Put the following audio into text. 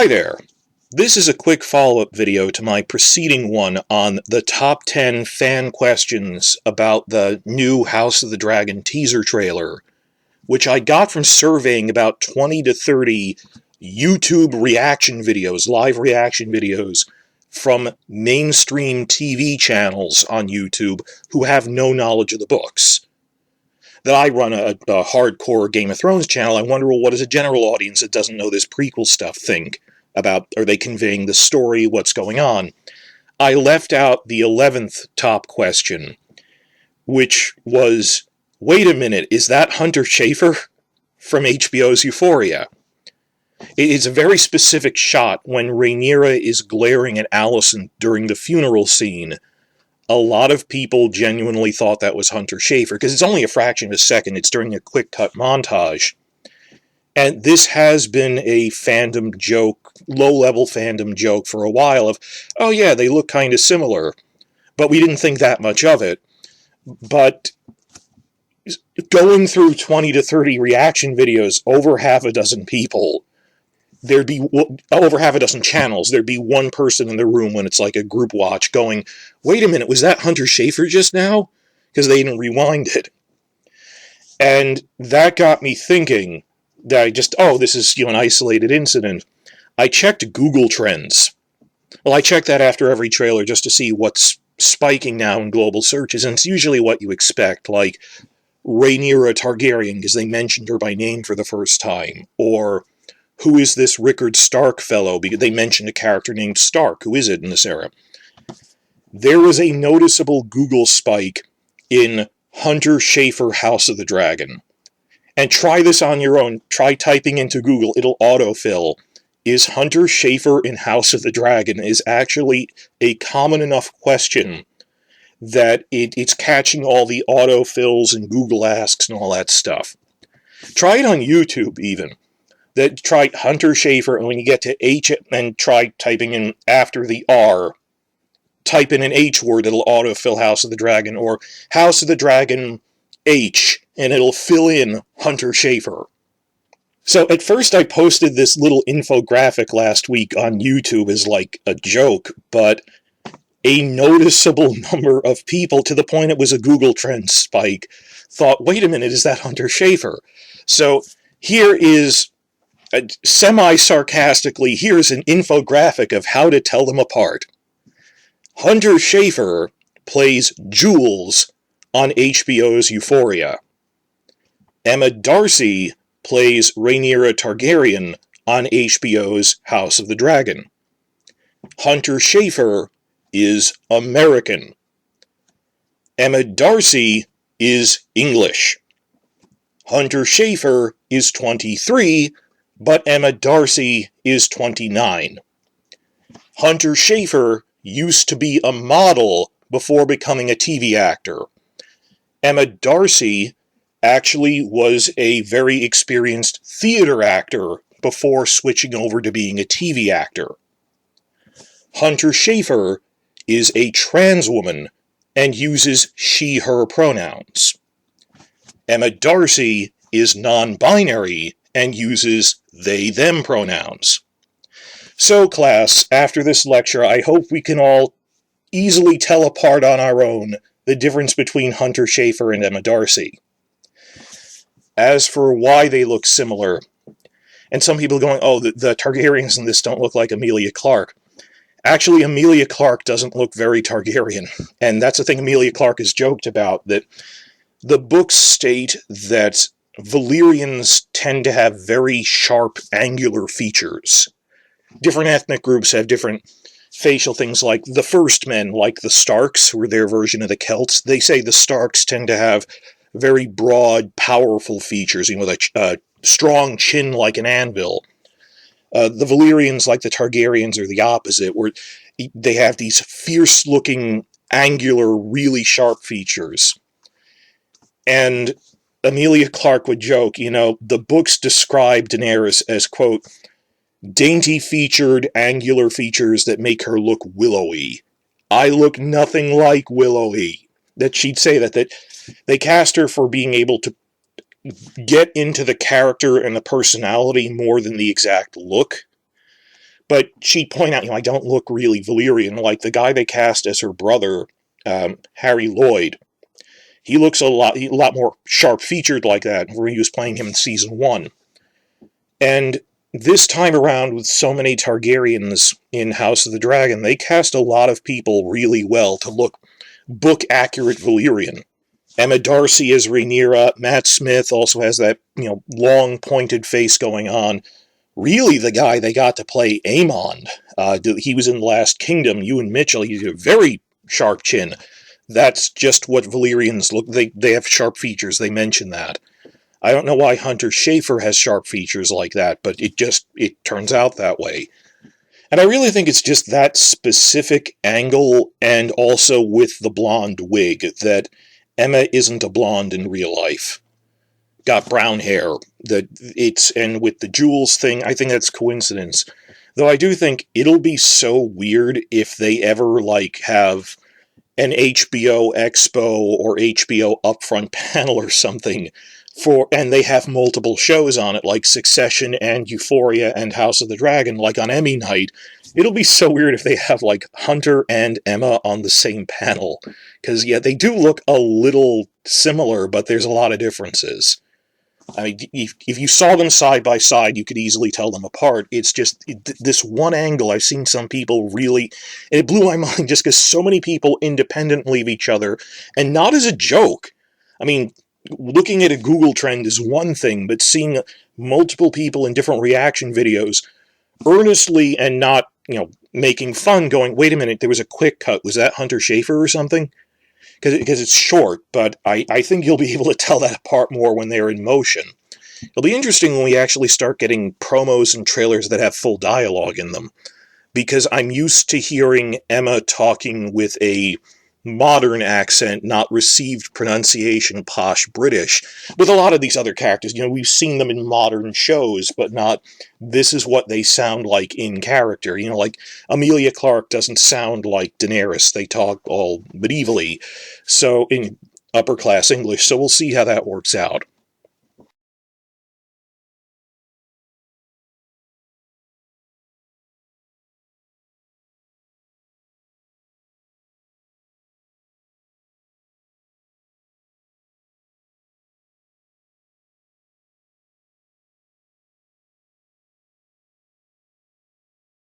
Hi there. This is a quick follow-up video to my preceding one on the top 10 fan questions about the new House of the Dragon teaser trailer, which I got from surveying about 20 to 30 YouTube reaction videos, live reaction videos, from mainstream TV channels on YouTube who have no knowledge of the books. That I run a hardcore Game of Thrones channel, I wonder, well, what does a general audience that doesn't know this prequel stuff think about? Are they conveying the story? What's going on? I left out the 11th top question, which was, wait a minute, is that Hunter Schafer from HBO's Euphoria? It's a very specific shot when Rhaenyra is glaring at Alicent during the funeral scene. A lot of people genuinely thought that was Hunter Schafer, because it's only a fraction of a second. It's during a quick-cut montage. And this has been a fandom joke, low-level fandom joke for a while of, oh yeah, they look kind of similar, but we didn't think that much of it. But going through 20 to 30 reaction videos, over half a dozen people, there'd be over half a dozen channels, there'd be one person in the room when it's like a group watch going, wait a minute, was that Hunter Schafer just now? Because they didn't rewind it. And that got me thinking that this is, an isolated incident. I checked Google Trends. Well, I check that after every trailer just to see what's spiking now in global searches, and it's usually what you expect, like Rhaenyra Targaryen, because they mentioned her by name for the first time, or who is this Rickard Stark fellow, because they mentioned a character named Stark. Who is it in this era? There was a noticeable Google spike in Hunter Schafer House of the Dragon. And try this on your own. Try typing into Google. It'll autofill. Is Hunter Schafer in House of the Dragon is actually a common enough question that it's catching all the autofills and Google Asks and all that stuff. Try it on YouTube, even. Try Hunter Schafer, and when you get to H, and try typing in after the R, type in an H word, it'll autofill House of the Dragon, or House of the Dragon H, and it'll fill in Hunter Schafer. So at first I posted this little infographic last week on YouTube as like a joke, but a noticeable number of people, to the point it was a Google Trends spike, thought, wait a minute, is that Hunter Schafer? So here is, semi-sarcastically, here's an infographic of how to tell them apart. Hunter Schafer plays Jules on HBO's Euphoria. Emma Darcy plays Rhaenyra Targaryen on HBO's House of the Dragon. Hunter Schafer is American. Emma Darcy is English. Hunter Schafer is 23, but Emma Darcy is 29. Hunter Schafer used to be a model before becoming a TV actor. Emma Darcy actually was a very experienced theater actor before switching over to being a TV actor. Hunter Schafer is a trans woman and uses she/her pronouns. Emma Darcy is non-binary and uses they/them pronouns. So, class, after this lecture, I hope we can all easily tell apart on our own the difference between Hunter Schafer and Emma Darcy. As for why they look similar, and some people going, oh, the Targaryens in this don't look like Emilia Clarke. Actually, Emilia Clarke doesn't look very Targaryen, and that's the thing Emilia Clarke has joked about, that the books state that Valyrians tend to have very sharp, angular features. Different ethnic groups have different facial things, like the First Men, like the Starks, who are their version of the Celts. They say the Starks tend to have very broad, powerful features, with a strong chin like an anvil. The Valyrians, like the Targaryens, are the opposite, where they have these fierce-looking, angular, really sharp features. And Emilia Clarke would joke, the books describe Daenerys as, quote, dainty-featured, angular features that make her look willowy. I look nothing like willowy. That she'd say that they cast her for being able to get into the character and the personality more than the exact look. But she'd point out, I don't look really Valyrian. Like the guy they cast as her brother, Harry Lloyd, he looks a lot more sharp-featured like that, where he was playing him in Season 1. And this time around, with so many Targaryens in House of the Dragon, they cast a lot of people really well to look book-accurate Valyrian. Emma Darcy as Rhaenyra, Matt Smith also has that, long, pointed face going on. Really, the guy they got to play Aemond, he was in Last Kingdom, Ewan Mitchell, he's a very sharp chin. That's just what Valyrians look, they have sharp features, they mention that. I don't know why Hunter Schafer has sharp features like that, but it turns out that way. And I really think it's just that specific angle, and also with the blonde wig, that Emma isn't a blonde in real life. Got brown hair, and with the jewels thing, I think that's coincidence. Though I do think it'll be so weird if they ever, have an HBO Expo or HBO Upfront panel or something, and they have multiple shows on it, like Succession and Euphoria and House of the Dragon, like on Emmy night. It'll be so weird if they have, Hunter and Emma on the same panel. Because, yeah, they do look a little similar, but there's a lot of differences. I mean, if you saw them side by side, you could easily tell them apart. It's just this one angle. I've seen some people really, and it blew my mind just because so many people independently of each other, and not as a joke. I mean, looking at a Google trend is one thing, but seeing multiple people in different reaction videos earnestly and not, making fun, going, wait a minute, there was a quick cut. Was that Hunter Schafer or something? Because it's short, but I think you'll be able to tell that apart more when they're in motion. It'll be interesting when we actually start getting promos and trailers that have full dialogue in them, because I'm used to hearing Emma talking with a modern accent, not received pronunciation, posh British, with a lot of these other characters. We've seen them in modern shows, but not, this is what they sound like in character. Like Emilia Clarke doesn't sound like Daenerys. They talk all medievally, so in upper-class English, so we'll see how that works out.